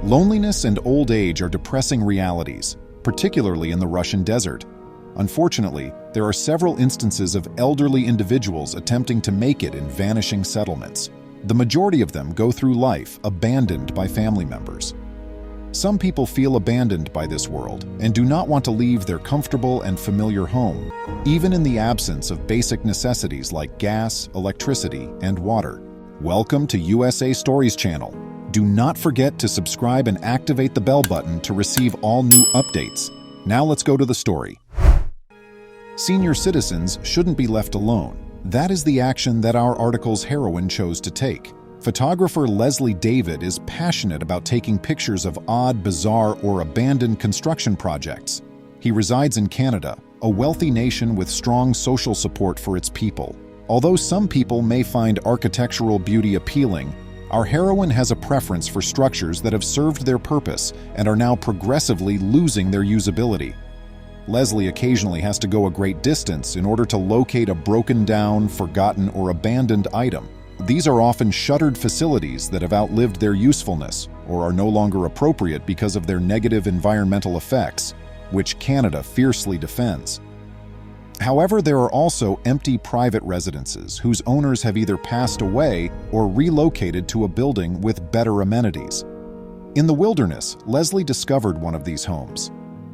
Loneliness and old age are depressing realities, particularly in the Russian desert. Unfortunately, there are several instances of elderly individuals attempting to make it in vanishing settlements. The majority of them go through life abandoned by family members. Some people feel abandoned by this world and do not want to leave their comfortable and familiar home, even in the absence of basic necessities like gas, electricity, and water. Welcome to USA Stories channel. Do not forget to subscribe and activate the bell button to receive all new updates. Now let's go to the story. Senior citizens shouldn't be left alone. That is the action that our article's heroine chose to take. Photographer Leslie David is passionate about taking pictures of odd, bizarre, or abandoned construction projects. He resides in Canada, a wealthy nation with strong social support for its people. Although some people may find architectural beauty appealing, our heroine has a preference for structures that have served their purpose and are now progressively losing their usability. Leslie occasionally has to go a great distance in order to locate a broken down, forgotten, or abandoned item. These are often shuttered facilities that have outlived their usefulness or are no longer appropriate because of their negative environmental effects, which Canada fiercely defends. However, there are also empty private residences whose owners have either passed away or relocated to a building with better amenities. In the wilderness, Leslie discovered one of these homes.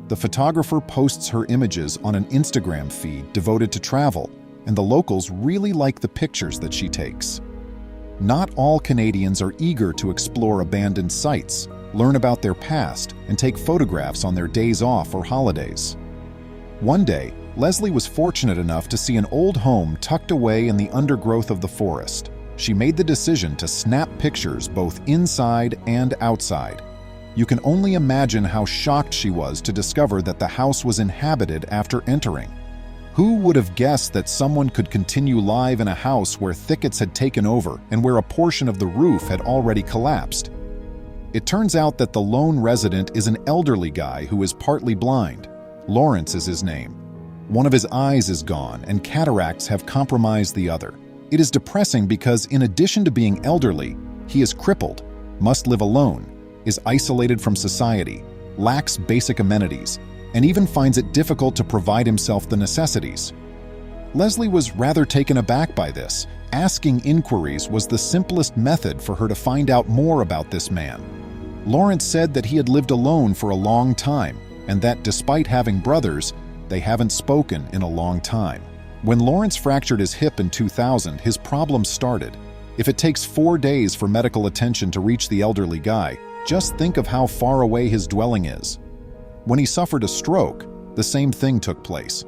The photographer posts her images on an Instagram feed devoted to travel, and the locals really like the pictures that she takes. Not all Canadians are eager to explore abandoned sites, learn about their past, and take photographs on their days off or holidays. One day, Leslie was fortunate enough to see an old home tucked away in the undergrowth of the forest. She made the decision to snap pictures both inside and outside. You can only imagine how shocked she was to discover that the house was inhabited after entering. Who would have guessed that someone could continue live in a house where thickets had taken over and where a portion of the roof had already collapsed? It turns out that the lone resident is an elderly guy who is partly blind. Lawrence is his name. One of his eyes is gone and cataracts have compromised the other. It is depressing because in addition to being elderly, he is crippled, must live alone, is isolated from society, lacks basic amenities, and even finds it difficult to provide himself the necessities. Leslie was rather taken aback by this. Asking inquiries was the simplest method for her to find out more about this man. Lawrence said that he had lived alone for a long time, and that despite having brothers, they haven't spoken in a long time. When Lawrence fractured his hip in 2000, his problems started. If it takes 4 days for medical attention to reach the elderly guy, just think of how far away his dwelling is. When he suffered a stroke, the same thing took place.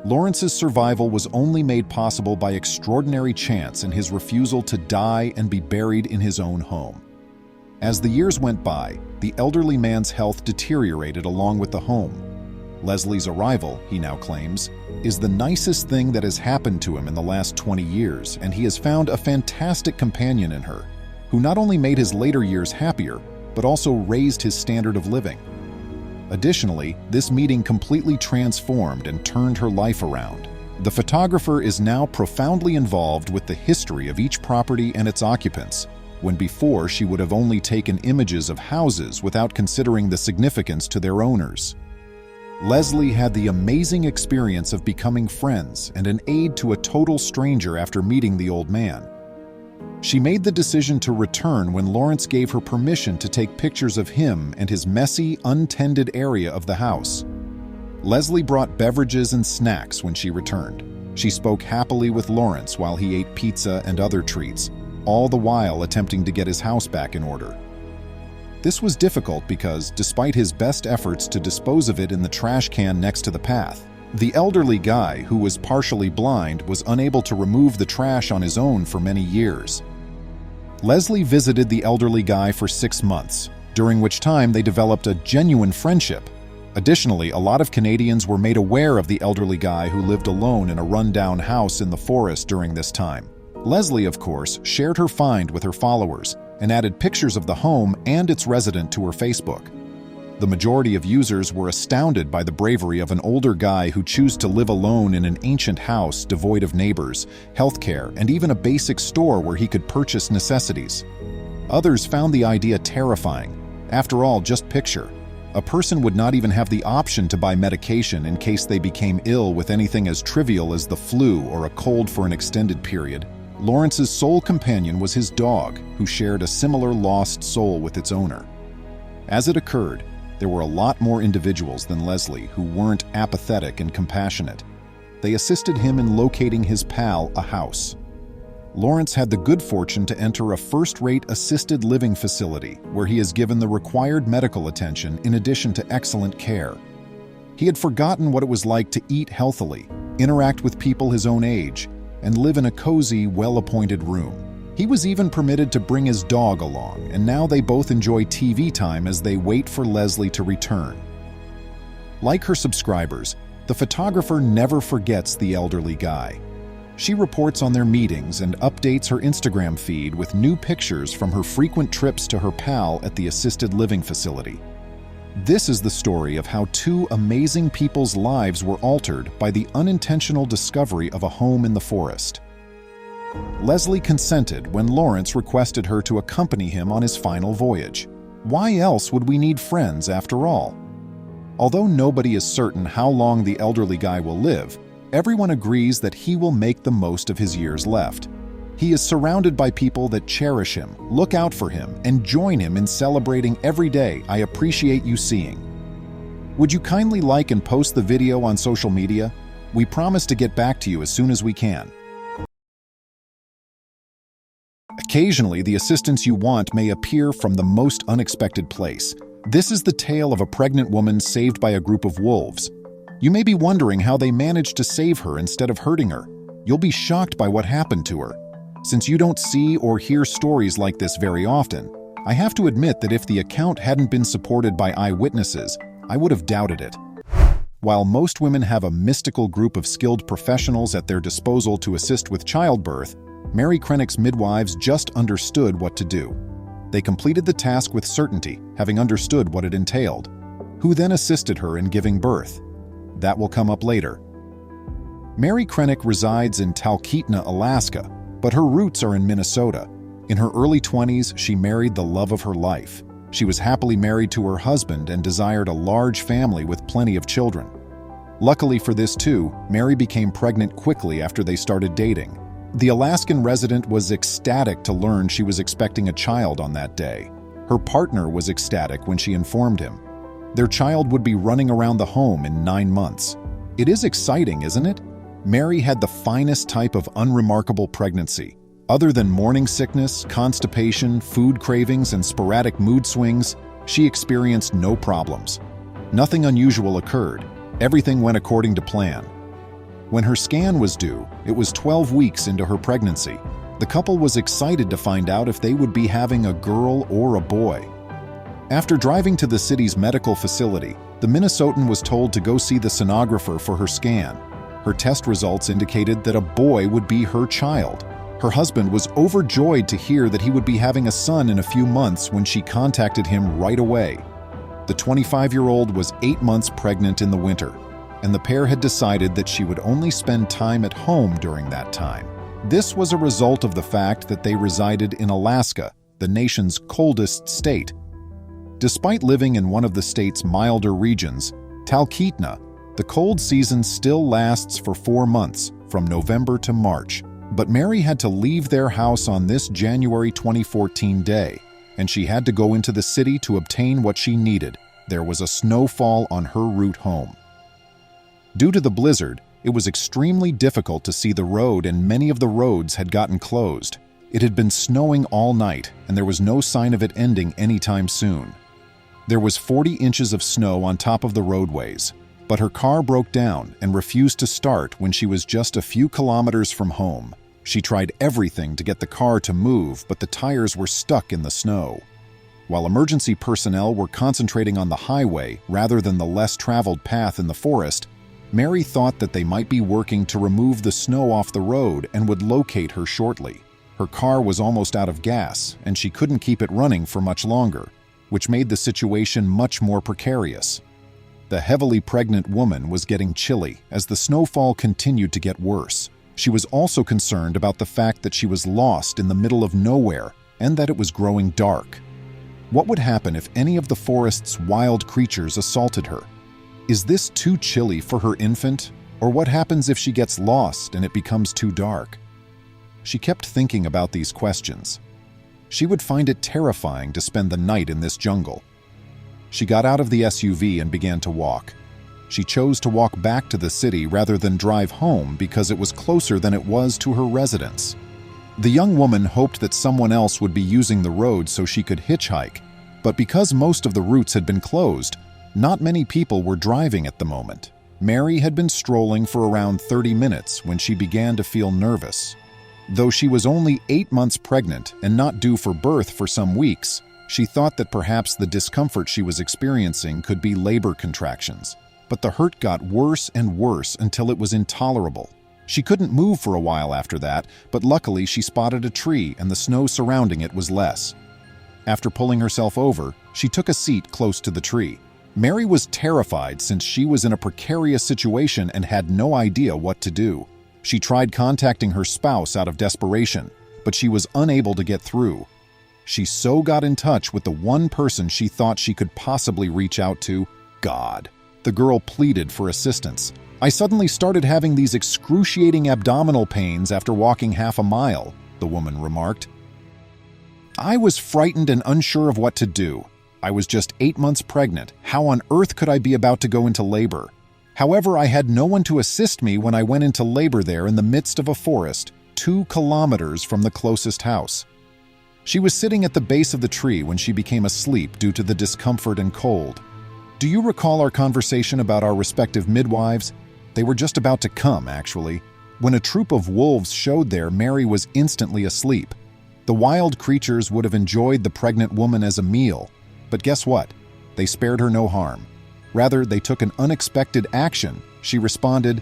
Lawrence's survival was only made possible by extraordinary chance and his refusal to die and be buried in his own home. As the years went by, the elderly man's health deteriorated along with the home. Leslie's arrival, he now claims, is the nicest thing that has happened to him in the last 20 years, and he has found a fantastic companion in her, who not only made his later years happier, but also raised his standard of living. Additionally, this meeting completely transformed and turned her life around. The photographer is now profoundly involved with the history of each property and its occupants, when before she would have only taken images of houses without considering the significance to their owners. Leslie had the amazing experience of becoming friends and an aid to a total stranger after meeting the old man. She made the decision to return when Lawrence gave her permission to take pictures of him and his messy, untended area of the house. Leslie brought beverages and snacks when she returned. She spoke happily with Lawrence while he ate pizza and other treats, all the while attempting to get his house back in order. This was difficult because, despite his best efforts to dispose of it in the trash can next to the path, the elderly guy, who was partially blind, was unable to remove the trash on his own for many years. Leslie visited the elderly guy for 6 months, during which time they developed a genuine friendship. Additionally, a lot of Canadians were made aware of the elderly guy who lived alone in a run-down house in the forest during this time. Leslie, of course, shared her find with her followers and added pictures of the home and its resident to her Facebook. The majority of users were astounded by the bravery of an older guy who chose to live alone in an ancient house devoid of neighbors, healthcare, and even a basic store where he could purchase necessities. Others found the idea terrifying, After all, just picture. A person would not even have the option to buy medication in case they became ill with anything as trivial as the flu or a cold for an extended period. Lawrence's sole companion was his dog, who shared a similar lost soul with its owner. As it occurred, there were a lot more individuals than Leslie who weren't apathetic and compassionate. They assisted him in locating his pal a house. Lawrence had the good fortune to enter a first-rate assisted living facility where he is given the required medical attention in addition to excellent care. He had forgotten what it was like to eat healthily, interact with people his own age, and live in a cozy, well-appointed room. He was even permitted to bring his dog along, and now they both enjoy TV time as they wait for Leslie to return. Like her subscribers, the photographer never forgets the elderly guy. She reports on their meetings and updates her Instagram feed with new pictures from her frequent trips to her pal at the assisted living facility. This is the story of how two amazing people's lives were altered by the unintentional discovery of a home in the forest. Leslie consented when Lawrence requested her to accompany him on his final voyage. Why else would we need friends after all? Although nobody is certain how long the elderly guy will live, everyone agrees that he will make the most of his years left. He is surrounded by people that cherish him, look out for him, and join him in celebrating every day I appreciate you seeing. Would you kindly like and post the video on social media? We promise to get back to you as soon as we can. Occasionally, the assistance you want may appear from the most unexpected place. This is the tale of a pregnant woman saved by a group of wolves. You may be wondering how they managed to save her instead of hurting her. You'll be shocked by what happened to her. Since you don't see or hear stories like this very often, I have to admit that if the account hadn't been supported by eyewitnesses, I would have doubted it. While most women have a mystical group of skilled professionals at their disposal to assist with childbirth, Mary Krennic's midwives just understood what to do. They completed the task with certainty, having understood what it entailed. Who then assisted her in giving birth? That will come up later. Mary Krennic resides in Talkeetna, Alaska, but her roots are in Minnesota. In her early 20s, she married the love of her life. She was happily married to her husband and desired a large family with plenty of children. Luckily for this too, Mary became pregnant quickly after they started dating. The Alaskan resident was ecstatic to learn she was expecting a child on that day. Her partner was ecstatic when she informed him. Their child would be running around the home in 9 months. It is exciting, isn't it? Mary had the finest type of unremarkable pregnancy. Other than morning sickness, constipation, food cravings, and sporadic mood swings, she experienced no problems. Nothing unusual occurred. Everything went according to plan. When her scan was due, it was 12 weeks into her pregnancy. The couple was excited to find out if they would be having a girl or a boy. After driving to the city's medical facility, the Minnesotan was told to go see the sonographer for her scan. Her test results indicated that a boy would be her child. Her husband was overjoyed to hear that he would be having a son in a few months when she contacted him right away. The 25-year-old was 8 months pregnant in the winter, and the pair had decided that she would only spend time at home during that time. This was a result of the fact that they resided in Alaska, the nation's coldest state. Despite living in one of the state's milder regions, Talkeetna, the cold season still lasts for 4 months, from November to March. But Mary had to leave their house on this January 2014 day, and she had to go into the city to obtain what she needed. There was a snowfall on her route home. Due to the blizzard, it was extremely difficult to see the road, and many of the roads had gotten closed. It had been snowing all night, and there was no sign of it ending anytime soon. There was 40 inches of snow on top of the roadways, but her car broke down and refused to start when she was just a few kilometers from home. She tried everything to get the car to move, but the tires were stuck in the snow. While emergency personnel were concentrating on the highway rather than the less traveled path in the forest, Mary thought that they might be working to remove the snow off the road and would locate her shortly. Her car was almost out of gas, and she couldn't keep it running for much longer, which made the situation much more precarious. The heavily pregnant woman was getting chilly as the snowfall continued to get worse. She was also concerned about the fact that she was lost in the middle of nowhere and that it was growing dark. What would happen if any of the forest's wild creatures assaulted her? Is this too chilly for her infant? Or what happens if she gets lost and it becomes too dark? She kept thinking about these questions. She would find it terrifying to spend the night in this jungle. She got out of the SUV and began to walk. She chose to walk back to the city rather than drive home because it was closer than it was to her residence. The young woman hoped that someone else would be using the road so she could hitchhike, but because most of the routes had been closed, not many people were driving at the moment. Mary had been strolling for around 30 minutes when she began to feel nervous. Though she was only 8 months pregnant and not due for birth for some weeks, she thought that perhaps the discomfort she was experiencing could be labor contractions. But the hurt got worse and worse until it was intolerable. She couldn't move for a while after that, but luckily she spotted a tree and the snow surrounding it was less. After pulling herself over, she took a seat close to the tree. Mary was terrified since she was in a precarious situation and had no idea what to do. She tried contacting her spouse out of desperation, but she was unable to get through. She so got in touch with the one person she thought she could possibly reach out to, God. The girl pleaded for assistance. I suddenly started having these excruciating abdominal pains after walking half a mile, the woman remarked. I was frightened and unsure of what to do. I was just 8 months pregnant. How on earth could I be about to go into labor? However, I had no one to assist me when I went into labor there in the midst of a forest, 2 kilometers from the closest house. She was sitting at the base of the tree when she became asleep due to the discomfort and cold. Do you recall our conversation about our respective midwives? They were just about to come, actually. When a troop of wolves showed there, Mary was instantly asleep. The wild creatures would have enjoyed the pregnant woman as a meal. But guess what? They spared her no harm. Rather, they took an unexpected action. She responded,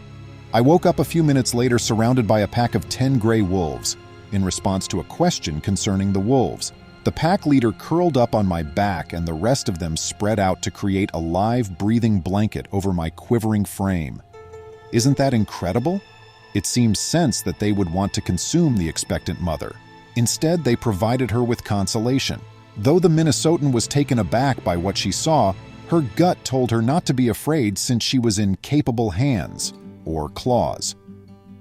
I woke up a few minutes later surrounded by a pack of 10 gray wolves. In response to a question concerning the wolves, the pack leader curled up on my back and the rest of them spread out to create a live, breathing blanket over my quivering frame. Isn't that incredible? It seems sense that they would want to consume the expectant mother. Instead, they provided her with consolation. Though the Minnesotan was taken aback by what she saw, her gut told her not to be afraid since she was in capable hands, or claws.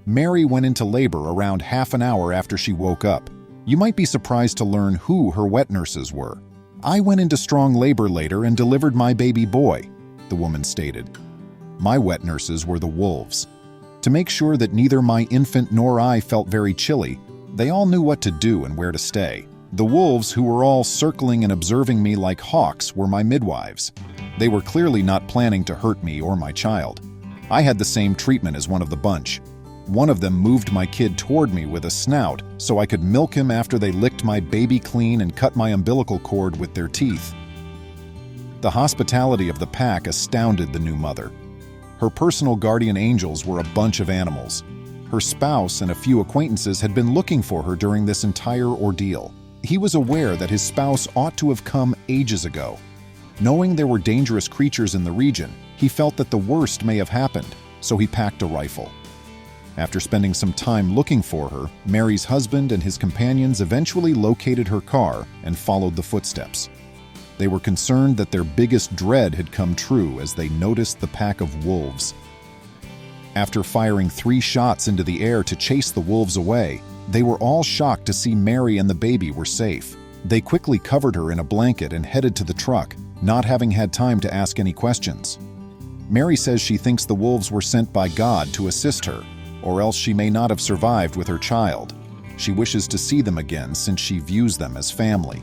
Mary went into labor around half an hour after she woke up. You might be surprised to learn who her wet nurses were. I went into strong labor later and delivered my baby boy, the woman stated. My wet nurses were the wolves. To make sure that neither my infant nor I felt very chilly, they all knew what to do and where to stay. The wolves, who were all circling and observing me like hawks, were my midwives. They were clearly not planning to hurt me or my child. I had the same treatment as one of the bunch. One of them moved my kid toward me with a snout so I could milk him after they licked my baby clean and cut my umbilical cord with their teeth. The hospitality of the pack astounded the new mother. Her personal guardian angels were a bunch of animals. Her spouse and a few acquaintances had been looking for her during this entire ordeal. He was aware that his spouse ought to have come ages ago. Knowing there were dangerous creatures in the region, he felt that the worst may have happened, so he packed a rifle. After spending some time looking for her, Mary's husband and his companions eventually located her car and followed the footsteps. They were concerned that their biggest dread had come true as they noticed the pack of wolves. After firing 3 shots into the air to chase the wolves away, they were all shocked to see Mary and the baby were safe. They quickly covered her in a blanket and headed to the truck, not having had time to ask any questions. Mary says she thinks the wolves were sent by God to assist her, or else she may not have survived with her child. She wishes to see them again since she views them as family.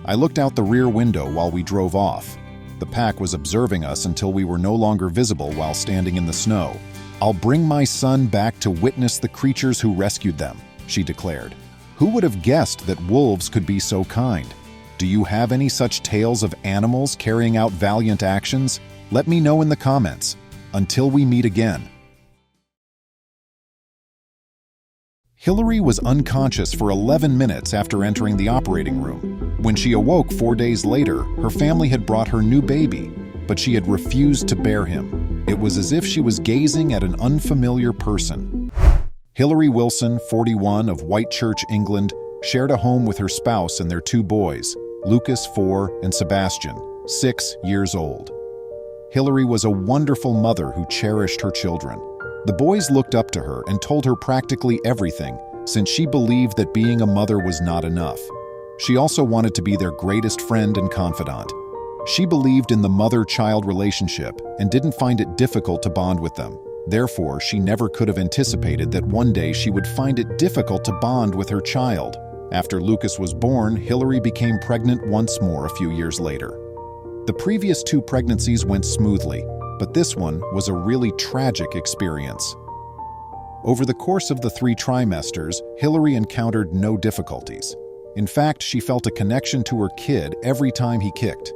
I looked out the rear window while we drove off. The pack was observing us until we were no longer visible while standing in the snow. I'll bring my son back to witness the creatures who rescued them, she declared. Who would have guessed that wolves could be so kind? Do you have any such tales of animals carrying out valiant actions? Let me know in the comments. Until we meet again. Hillary was unconscious for 11 minutes after entering the operating room. When she awoke 4 days later, her family had brought her new baby, but she had refused to bear him. It was as if she was gazing at an unfamiliar person. Hillary Wilson, 41, of Whitechurch, England, shared a home with her spouse and their 2 boys. Lucas, 4, and Sebastian, 6 years old. Hillary was a wonderful mother who cherished her children. The boys looked up to her and told her practically everything, since she believed that being a mother was not enough. She also wanted to be their greatest friend and confidant. She believed in the mother-child relationship and didn't find it difficult to bond with them. Therefore, she never could have anticipated that one day she would find it difficult to bond with her child. After Lucas was born, Hillary became pregnant once more a few years later. The previous 2 pregnancies went smoothly, but this one was a really tragic experience. Over the course of the 3 trimesters, Hillary encountered no difficulties. In fact, she felt a connection to her kid every time he kicked.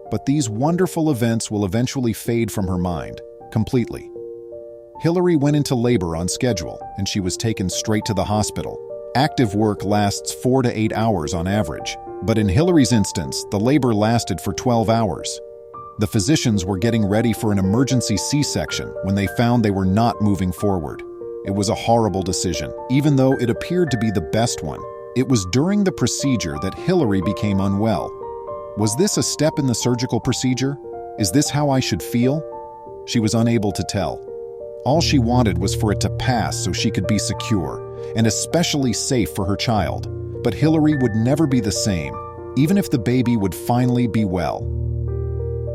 But these wonderful events will eventually fade from her mind, completely. Hillary went into labor on schedule, and she was taken straight to the hospital. Active work lasts 4 to 8 hours on average, but in Hillary's instance, the labor lasted for 12 hours. The physicians were getting ready for an emergency C-section when they found they were not moving forward. It was a horrible decision, even though it appeared to be the best one. It was during the procedure that Hillary became unwell. Was this a step in the surgical procedure? Is this how I should feel? She was unable to tell. All she wanted was for it to pass so she could be secure, and especially safe for her child. But Hillary would never be the same, even if the baby would finally be well.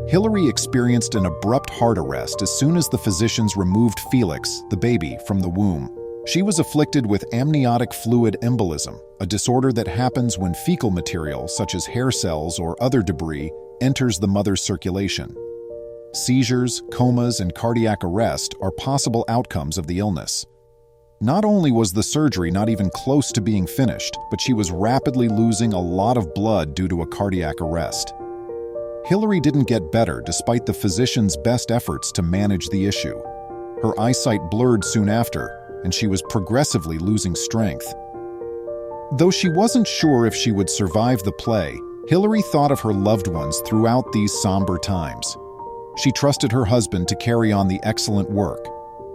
Hillary experienced an abrupt heart arrest as soon as the physicians removed Felix, the baby, from the womb. She was afflicted with amniotic fluid embolism, a disorder that happens when fecal material, such as hair cells or other debris, enters the mother's circulation. Seizures, comas, and cardiac arrest are possible outcomes of the illness. Not only was the surgery not even close to being finished, but she was rapidly losing a lot of blood due to a cardiac arrest. Hillary didn't get better despite the physician's best efforts to manage the issue. Her eyesight blurred soon after, and she was progressively losing strength. Though she wasn't sure if she would survive the play, Hillary thought of her loved ones throughout these somber times. She trusted her husband to carry on the excellent work,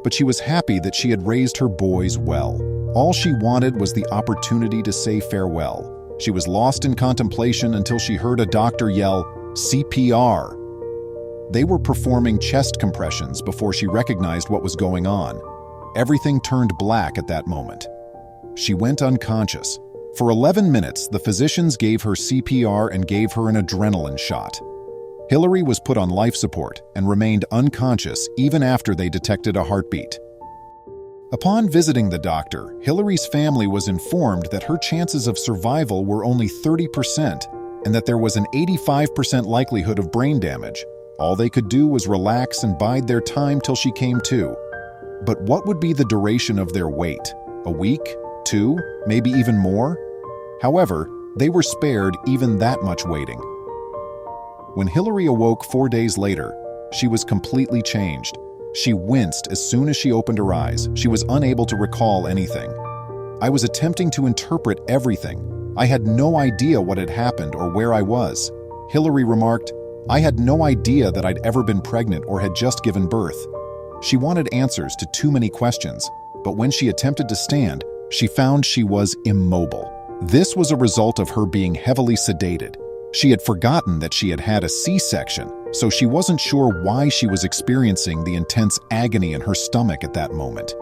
but she was happy that she had raised her boys well. All she wanted was the opportunity to say farewell. She was lost in contemplation until she heard a doctor yell, "CPR!" They were performing chest compressions before she recognized what was going on. Everything turned black at that moment. She went unconscious. For 11 minutes, the physicians gave her CPR and gave her an adrenaline shot. Hillary was put on life support and remained unconscious even after they detected a heartbeat. Upon visiting the doctor, Hillary's family was informed that her chances of survival were only 30% and that there was an 85% likelihood of brain damage. All they could do was relax and bide their time till she came to. But what would be the duration of their wait? A week? 2? Maybe even more? However, they were spared even that much waiting. When Hillary awoke 4 days later, she was completely changed. She winced as soon as she opened her eyes. She was unable to recall anything. I was attempting to interpret everything. I had no idea what had happened or where I was. Hillary remarked, "I had no idea that I'd ever been pregnant or had just given birth." She wanted answers to too many questions, but when she attempted to stand, she found she was immobile. This was a result of her being heavily sedated. She had forgotten that she had had a C-section, so she wasn't sure why she was experiencing the intense agony in her stomach at that moment.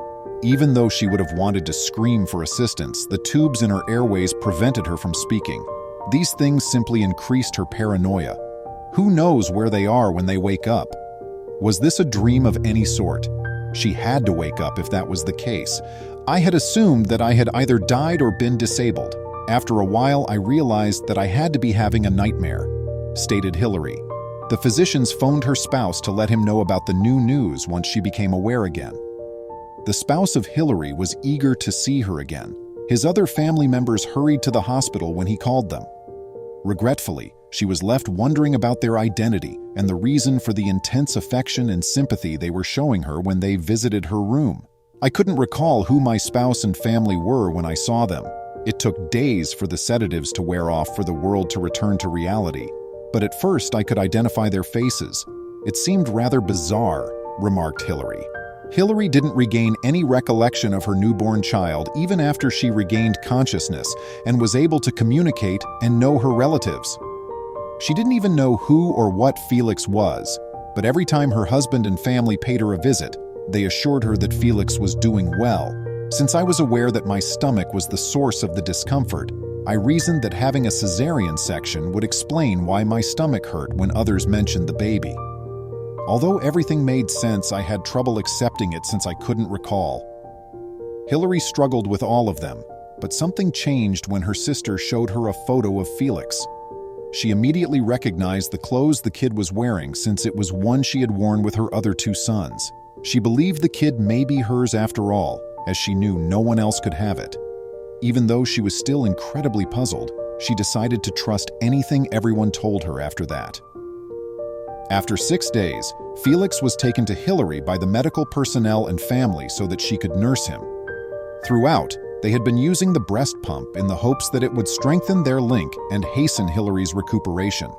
Even though she would have wanted to scream for assistance, the tubes in her airways prevented her from speaking. These things simply increased her paranoia. Who knows where they are when they wake up? Was this a dream of any sort? She had to wake up if that was the case. I had assumed that I had either died or been disabled. After a while, I realized that I had to be having a nightmare, stated Hillary. The physicians phoned her spouse to let him know about the new news once she became aware again. The spouse of Hillary was eager to see her again. His other family members hurried to the hospital when he called them. Regretfully, she was left wondering about their identity and the reason for the intense affection and sympathy they were showing her when they visited her room. I couldn't recall who my spouse and family were when I saw them. It took days for the sedatives to wear off for the world to return to reality, but at first I could identify their faces. It seemed rather bizarre, remarked Hillary. Hillary didn't regain any recollection of her newborn child even after she regained consciousness and was able to communicate and know her relatives. She didn't even know who or what Felix was, but every time her husband and family paid her a visit, they assured her that Felix was doing well. Since I was aware that my stomach was the source of the discomfort, I reasoned that having a cesarean section would explain why my stomach hurt when others mentioned the baby. Although everything made sense, I had trouble accepting it since I couldn't recall. Hillary struggled with all of them, but something changed when her sister showed her a photo of Felix. She immediately recognized the clothes the kid was wearing since it was one she had worn with her other two sons. She believed the kid may be hers after all, as she knew no one else could have it. Even though she was still incredibly puzzled, she decided to trust anything everyone told her after that. After 6 days, Felix was taken to Hillary by the medical personnel and family so that she could nurse him. Throughout, they had been using the breast pump in the hopes that it would strengthen their link and hasten Hillary's recuperation.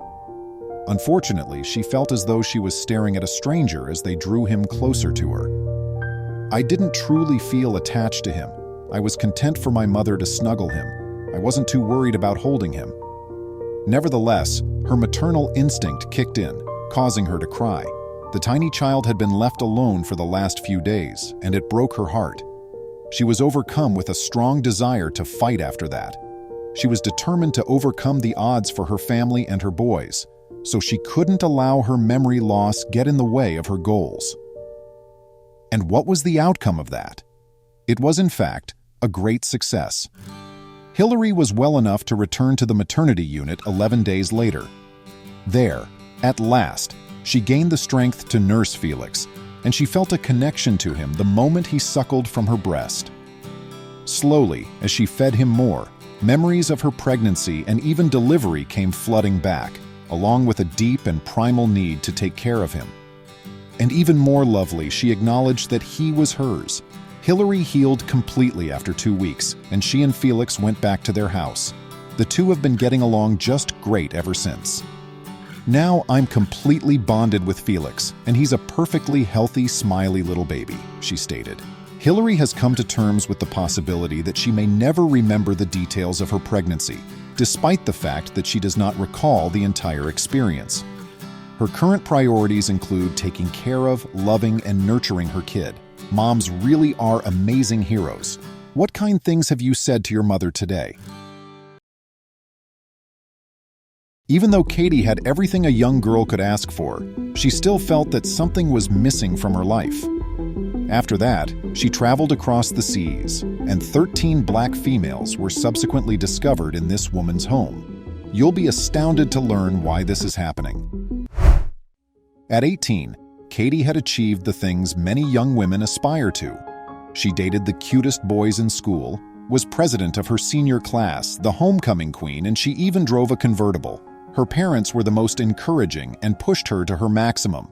Unfortunately, she felt as though she was staring at a stranger as they drew him closer to her. I didn't truly feel attached to him. I was content for my mother to snuggle him. I wasn't too worried about holding him. Nevertheless, her maternal instinct kicked in, causing her to cry. The tiny child had been left alone for the last few days, and it broke her heart. She was overcome with a strong desire to fight after that. She was determined to overcome the odds for her family and her boys, so she couldn't allow her memory loss get in the way of her goals. And what was the outcome of that? It was, in fact, a great success. Hillary was well enough to return to the maternity unit 11 days later. There, at last, she gained the strength to nurse Felix, and she felt a connection to him the moment he suckled from her breast. Slowly, as she fed him more, memories of her pregnancy and even delivery came flooding back, along with a deep and primal need to take care of him. And even more lovely, she acknowledged that he was hers. Hillary healed completely after 2 weeks, and she and Felix went back to their house. The two have been getting along just great ever since. Now I'm completely bonded with Felix, and he's a perfectly healthy, smiley little baby, she stated. Hillary has come to terms with the possibility that she may never remember the details of her pregnancy, despite the fact that she does not recall the entire experience. Her current priorities include taking care of, loving, and nurturing her kid. Moms really are amazing heroes. What kind things have you said to your mother today? Even though Katie had everything a young girl could ask for, she still felt that something was missing from her life. After that, she traveled across the seas, and 13 black females were subsequently discovered in this woman's home. You'll be astounded to learn why this is happening. At 18, Katie had achieved the things many young women aspire to. She dated the cutest boys in school, was president of her senior class, the homecoming queen, and she even drove a convertible. Her parents were the most encouraging and pushed her to her maximum.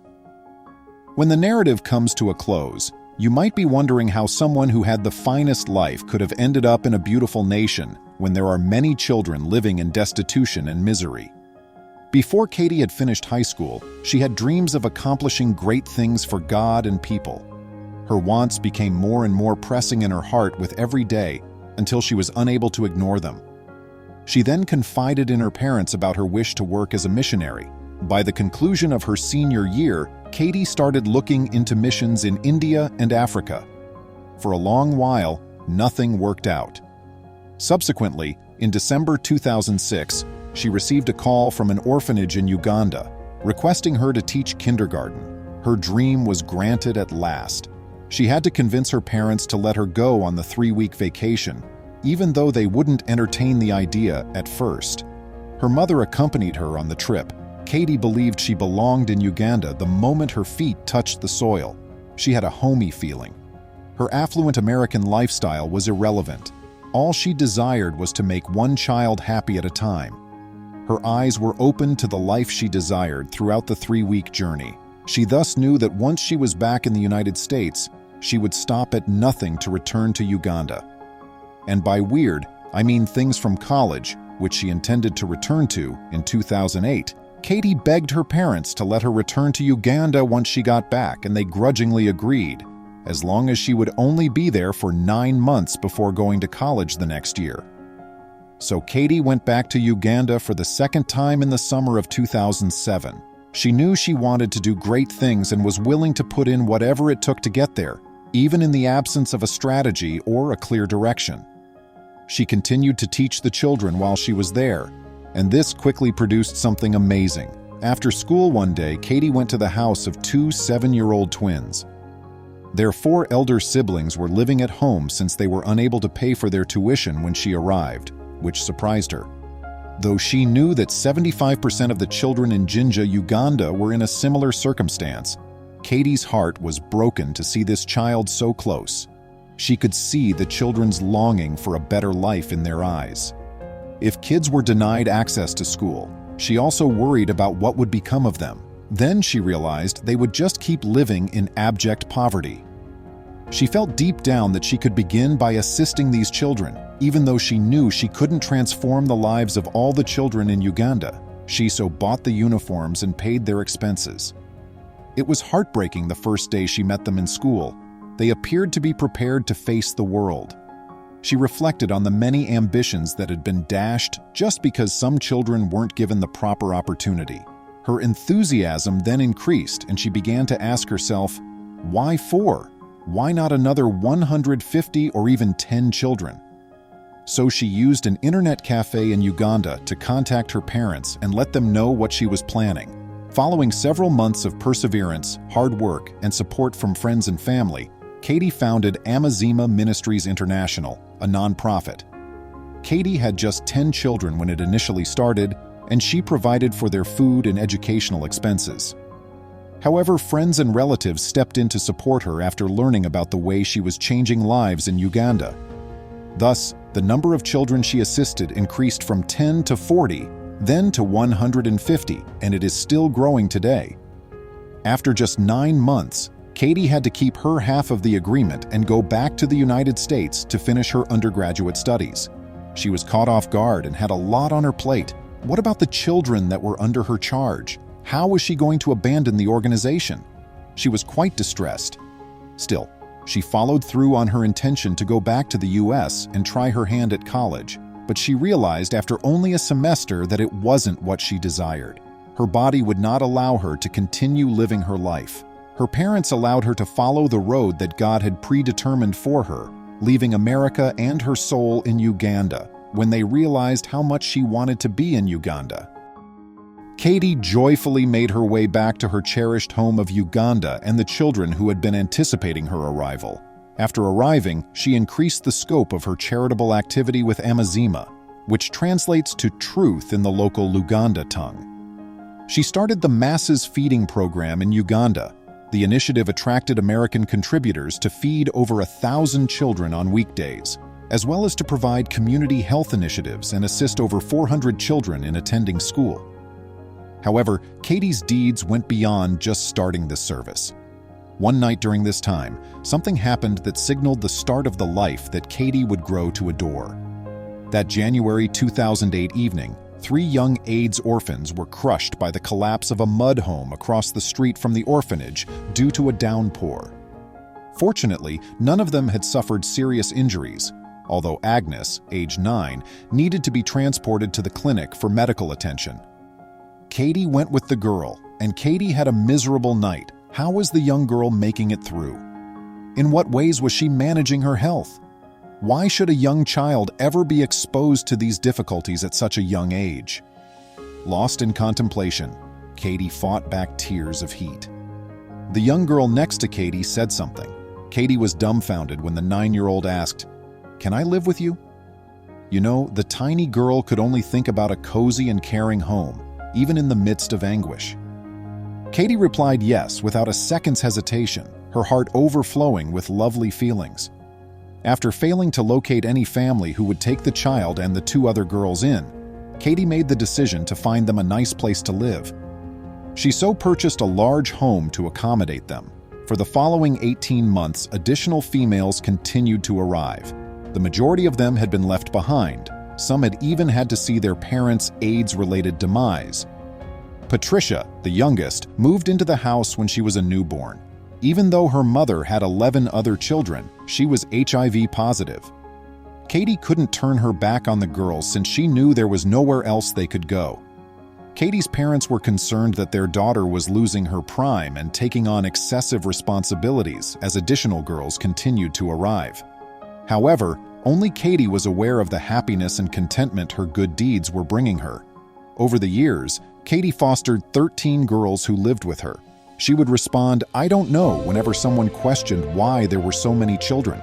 When the narrative comes to a close, you might be wondering how someone who had the finest life could have ended up in a beautiful nation when there are many children living in destitution and misery. Before Katie had finished high school, she had dreams of accomplishing great things for God and people. Her wants became more and more pressing in her heart with every day until she was unable to ignore them. She then confided in her parents about her wish to work as a missionary. By the conclusion of her senior year, Katie started looking into missions in India and Africa. For a long while, nothing worked out. Subsequently, in December 2006, she received a call from an orphanage in Uganda, requesting her to teach kindergarten. Her dream was granted at last. She had to convince her parents to let her go on the 3-week vacation, even though they wouldn't entertain the idea at first. Her mother accompanied her on the trip. Katie believed she belonged in Uganda the moment her feet touched the soil. She had a homey feeling. Her affluent American lifestyle was irrelevant. All she desired was to make one child happy at a time. Her eyes were open to the life she desired throughout the 3-week journey. She thus knew that once she was back in the United States, she would stop at nothing to return to Uganda. And by weird, I mean things from college, which she intended to return to in 2008. Katie begged her parents to let her return to Uganda once she got back, and they grudgingly agreed, as long as she would only be there for 9 months before going to college the next year. So Katie went back to Uganda for the second time in the summer of 2007. She knew she wanted to do great things and was willing to put in whatever it took to get there, even in the absence of a strategy or a clear direction. She continued to teach the children while she was there, and this quickly produced something amazing. After school one day, Katie went to the house of two 7-year-old twins. Their 4 elder siblings were living at home since they were unable to pay for their tuition when she arrived, which surprised her. Though she knew that 75% of the children in Jinja, Uganda were in a similar circumstance, Katie's heart was broken to see this child so close. She could see the children's longing for a better life in their eyes. If kids were denied access to school, she also worried about what would become of them. Then she realized they would just keep living in abject poverty. She felt deep down that she could begin by assisting these children, even though she knew she couldn't transform the lives of all the children in Uganda. She so bought the uniforms and paid their expenses. It was heartbreaking the first day she met them in school. They appeared to be prepared to face the world. She reflected on the many ambitions that had been dashed just because some children weren't given the proper opportunity. Her enthusiasm then increased, and she began to ask herself, why 4? Why not another 150 or even 10 children? So she used an internet cafe in Uganda to contact her parents and let them know what she was planning. Following several months of perseverance, hard work, and support from friends and family, Katie founded Amazima Ministries International, a nonprofit. Katie had just 10 children when it initially started, and she provided for their food and educational expenses. However, friends and relatives stepped in to support her after learning about the way she was changing lives in Uganda. Thus, the number of children she assisted increased from 10 to 40, then to 150, and it is still growing today. After just 9 months, Katie had to keep her half of the agreement and go back to the United States to finish her undergraduate studies. She was caught off guard and had a lot on her plate. What about the children that were under her charge? How was she going to abandon the organization? She was quite distressed. Still, she followed through on her intention to go back to the US and try her hand at college, but she realized after only a semester that it wasn't what she desired. Her body would not allow her to continue living her life. Her parents allowed her to follow the road that God had predetermined for her, leaving America and her soul in Uganda, when they realized how much she wanted to be in Uganda. Katie joyfully made her way back to her cherished home of Uganda and the children who had been anticipating her arrival. After arriving, she increased the scope of her charitable activity with Amazima, which translates to truth in the local Luganda tongue. She started the Masses Feeding Program in Uganda. The initiative attracted American contributors to feed over 1,000 children on weekdays, as well as to provide community health initiatives and assist over 400 children in attending school. However, Katie's deeds went beyond just starting this service. One night during this time, something happened that signaled the start of the life that Katie would grow to adore. That January 2008 evening, 3 young AIDS orphans were crushed by the collapse of a mud home across the street from the orphanage due to a downpour. Fortunately, none of them had suffered serious injuries, although Agnes, age 9, needed to be transported to the clinic for medical attention. Katie went with the girl, and Katie had a miserable night. How was the young girl making it through? In what ways was she managing her health? Why should a young child ever be exposed to these difficulties at such a young age? Lost in contemplation, Katie fought back tears of heat. The young girl next to Katie said something. Katie was dumbfounded when the 9-year-old asked, "Can I live with you?" You know, the tiny girl could only think about a cozy and caring home, even in the midst of anguish. Katie replied yes without a second's hesitation, her heart overflowing with lovely feelings. After failing to locate any family who would take the child and the 2 other girls in, Katie made the decision to find them a nice place to live. She so purchased a large home to accommodate them. For the following 18 months, additional females continued to arrive. The majority of them had been left behind. Some had even had to see their parents' AIDS-related demise. Patricia, the youngest, moved into the house when she was a newborn. Even though her mother had 11 other children, she was HIV positive. Katie couldn't turn her back on the girls since she knew there was nowhere else they could go. Katie's parents were concerned that their daughter was losing her prime and taking on excessive responsibilities as additional girls continued to arrive. However, only Katie was aware of the happiness and contentment her good deeds were bringing her. Over the years, Katie fostered 13 girls who lived with her. She would respond, "I don't know," whenever someone questioned why there were so many children.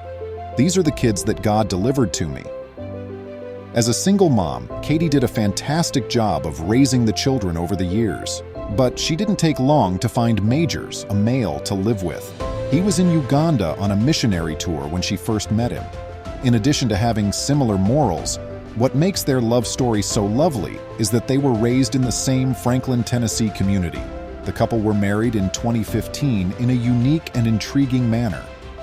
"These are the kids that God delivered to me." As a single mom, Katie did a fantastic job of raising the children over the years. But she didn't take long to find Majors, a male, to live with. He was in Uganda on a missionary tour when she first met him. In addition to having similar morals, what makes their love story so lovely is that they were raised in the same Franklin, Tennessee community. The couple were married in 2015 in a unique and intriguing manner.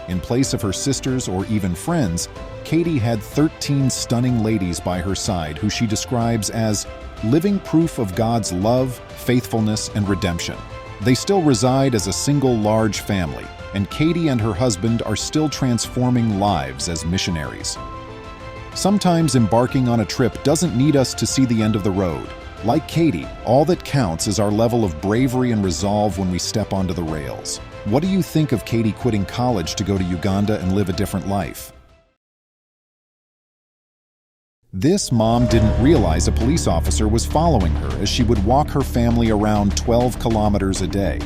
In place of her sisters or even friends, Katie had 13 stunning ladies by her side who she describes as living proof of God's love, faithfulness, and redemption. They still reside as a single large family, and Katie and her husband are still transforming lives as missionaries. Sometimes embarking on a trip doesn't need us to see the end of the road. Like Katie, all that counts is our level of bravery and resolve when we step onto the rails. What do you think of Katie quitting college to go to Uganda and live a different life? This mom didn't realize a police officer was following her as she would walk her family around 12 kilometers a day.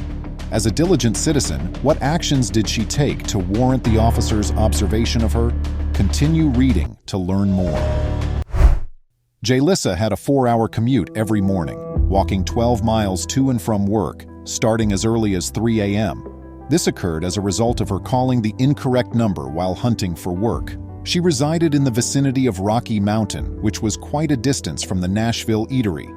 As a diligent citizen, what actions did she take to warrant the officer's observation of her? Continue reading to learn more. Jalissa had a 4-hour commute every morning, walking 12 miles to and from work, starting as early as 3 a.m. This occurred as a result of her calling the incorrect number while hunting for work. She resided in the vicinity of Rocky Mountain, which was quite a distance from the Nashville eatery.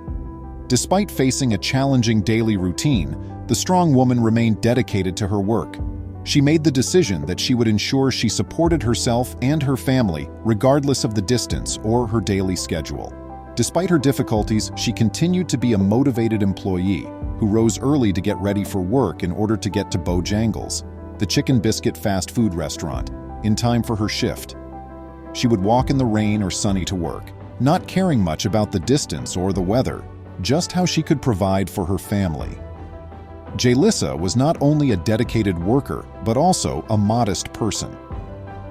Despite facing a challenging daily routine, the strong woman remained dedicated to her work. She made the decision that she would ensure she supported herself and her family regardless of the distance or her daily schedule. Despite her difficulties, she continued to be a motivated employee who rose early to get ready for work in order to get to Bojangles, the chicken biscuit fast food restaurant, in time for her shift. She would walk in the rain or sunny to work, not caring much about the distance or the weather, just how she could provide for her family. Jalissa was not only a dedicated worker, but also a modest person.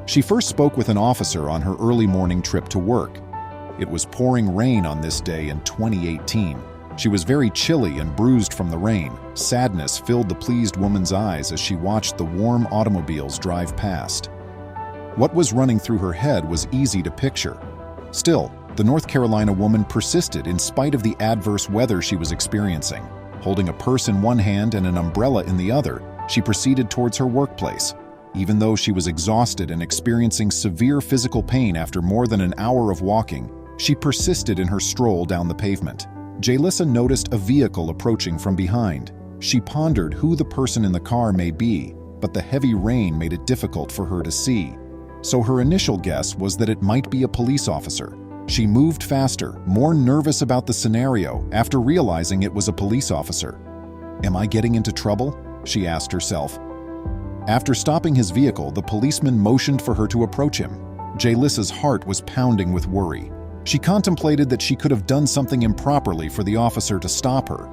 She first spoke with an officer on her early morning trip to work. It was pouring rain on this day in 2018. She was very chilly and bruised from the rain. Sadness filled the pleased woman's eyes as she watched the warm automobiles drive past. What was running through her head was easy to picture. Still, the North Carolina woman persisted in spite of the adverse weather she was experiencing. Holding a purse in one hand and an umbrella in the other, she proceeded towards her workplace. Even though she was exhausted and experiencing severe physical pain after more than an hour of walking, she persisted in her stroll down the pavement. Jalissa noticed a vehicle approaching from behind. She pondered who the person in the car may be, but the heavy rain made it difficult for her to see. So her initial guess was that it might be a police officer. She moved faster, more nervous about the scenario after realizing it was a police officer. "Am I getting into trouble?" she asked herself. After stopping his vehicle, the policeman motioned for her to approach him. Jalissa's heart was pounding with worry. She contemplated that she could have done something improperly for the officer to stop her.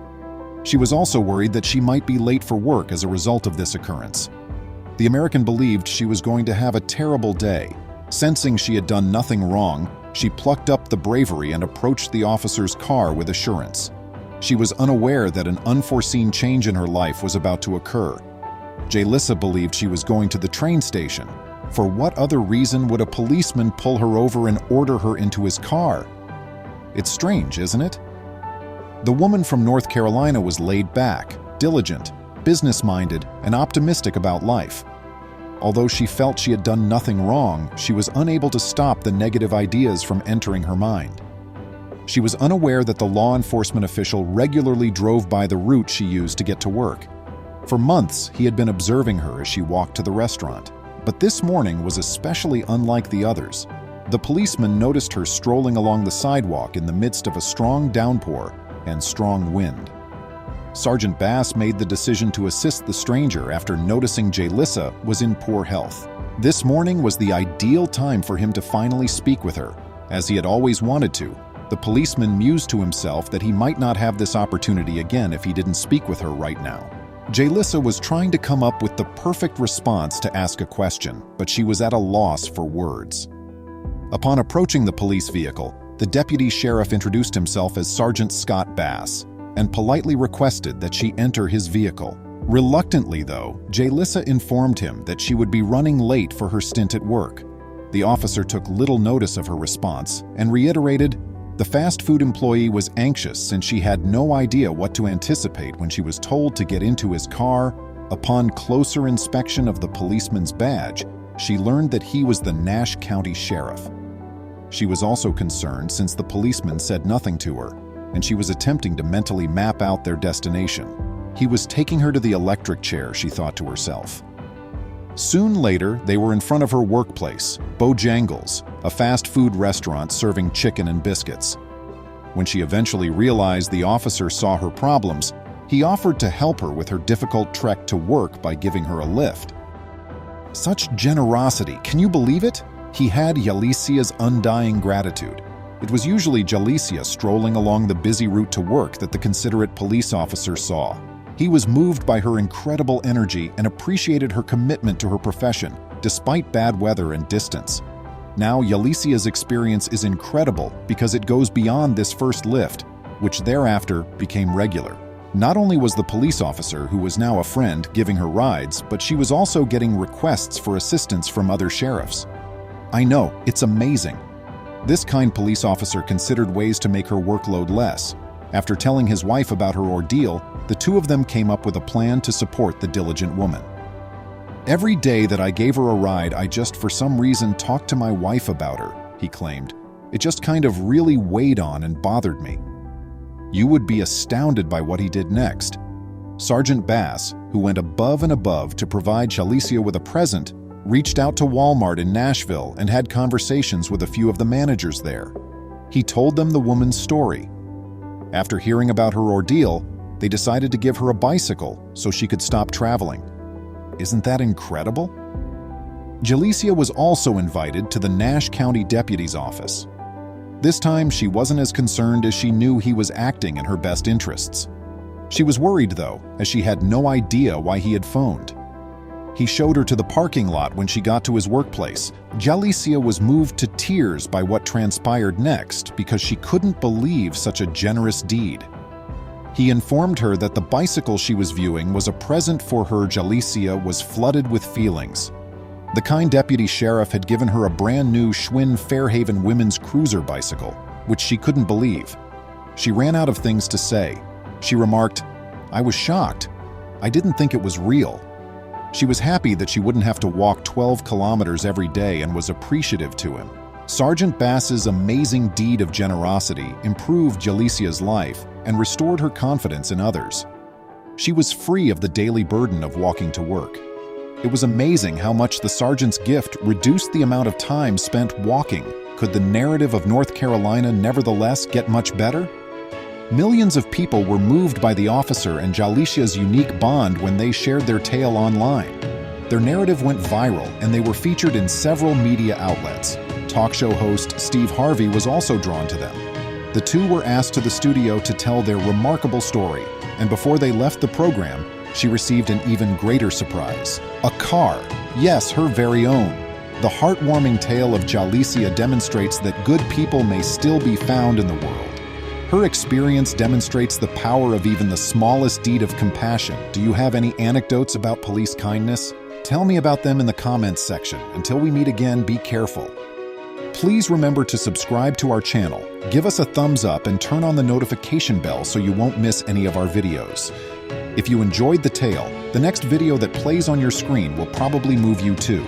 She was also worried that she might be late for work as a result of this occurrence. The American believed she was going to have a terrible day. Sensing she had done nothing wrong, she plucked up the bravery and approached the officer's car with assurance. She was unaware that an unforeseen change in her life was about to occur. Jalissa believed she was going to the train station. For what other reason would a policeman pull her over and order her into his car? It's strange, isn't it? The woman from North Carolina was laid back, diligent, business-minded, and optimistic about life. Although she felt she had done nothing wrong, she was unable to stop the negative ideas from entering her mind. She was unaware that the law enforcement official regularly drove by the route she used to get to work. For months, he had been observing her as she walked to the restaurant. But this morning was especially unlike the others. The policeman noticed her strolling along the sidewalk in the midst of a strong downpour and strong wind. Sergeant Bass made the decision to assist the stranger after noticing Jalissa was in poor health. This morning was the ideal time for him to finally speak with her, as he had always wanted to. The policeman mused to himself that he might not have this opportunity again if he didn't speak with her right now. Jalissa was trying to come up with the perfect response to ask a question, but she was at a loss for words. Upon approaching the police vehicle, the deputy sheriff introduced himself as Sergeant Scott Bass and politely requested that she enter his vehicle. Reluctantly, though, Jalissa informed him that she would be running late for her stint at work. The officer took little notice of her response and reiterated the fast food employee was anxious since she had no idea what to anticipate when she was told to get into his car. Upon closer inspection of the policeman's badge, she learned that he was the Nash County Sheriff. She was also concerned since the policeman said nothing to her, and she was attempting to mentally map out their destination. He was taking her to the electric chair, she thought to herself. Soon later, they were in front of her workplace, Bojangles, a fast food restaurant serving chicken and biscuits. When she eventually realized the officer saw her problems, he offered to help her with her difficult trek to work by giving her a lift. Such generosity, can you believe it? He had Jalicia's undying gratitude. It was usually Jalicia strolling along the busy route to work that the considerate police officer saw. He was moved by her incredible energy and appreciated her commitment to her profession, despite bad weather and distance. Now, Jalicia's experience is incredible because it goes beyond this first lift, which thereafter became regular. Not only was the police officer, who was now a friend, giving her rides, but she was also getting requests for assistance from other sheriffs. I know, it's amazing. This kind police officer considered ways to make her workload less. After telling his wife about her ordeal, the two of them came up with a plan to support the diligent woman. Every day that I gave her a ride, I just for some reason talked to my wife about her, he claimed. It just kind of really weighed on and bothered me. You would be astounded by what he did next. Sergeant Bass, who went above and above to provide Jalicia with a present, reached out to Walmart in Nashville and had conversations with a few of the managers there. He told them the woman's story. After hearing about her ordeal, they decided to give her a bicycle so she could stop traveling. Isn't that incredible? Jalicia was also invited to the Nash County Deputy's office. This time, she wasn't as concerned as she knew he was acting in her best interests. She was worried, though, as she had no idea why he had phoned. He showed her to the parking lot when she got to his workplace. Jalicia was moved to tears by what transpired next because she couldn't believe such a generous deed. He informed her that the bicycle she was viewing was a present for her. Jalicia was flooded with feelings. The kind deputy sheriff had given her a brand new Schwinn Fairhaven women's cruiser bicycle, which she couldn't believe. She ran out of things to say. She remarked, "I was shocked. I didn't think it was real." She was happy that she wouldn't have to walk 12 kilometers every day and was appreciative to him. Sergeant Bass's amazing deed of generosity improved Jalicia's life and restored her confidence in others. She was free of the daily burden of walking to work. It was amazing how much the sergeant's gift reduced the amount of time spent walking. Could the narrative of North Carolina nevertheless get much better? Millions of people were moved by the officer and Jalicia's unique bond when they shared their tale online. Their narrative went viral and they were featured in several media outlets. Talk show host Steve Harvey was also drawn to them. The two were asked to the studio to tell their remarkable story, and before they left the program, she received an even greater surprise. A car. Yes, her very own. The heartwarming tale of Jalicia demonstrates that good people may still be found in the world. Her experience demonstrates the power of even the smallest deed of compassion. Do you have any anecdotes about police kindness? Tell me about them in the comments section. Until we meet again, be careful. Please remember to subscribe to our channel, give us a thumbs up, and turn on the notification bell so you won't miss any of our videos. If you enjoyed the tale, the next video that plays on your screen will probably move you too.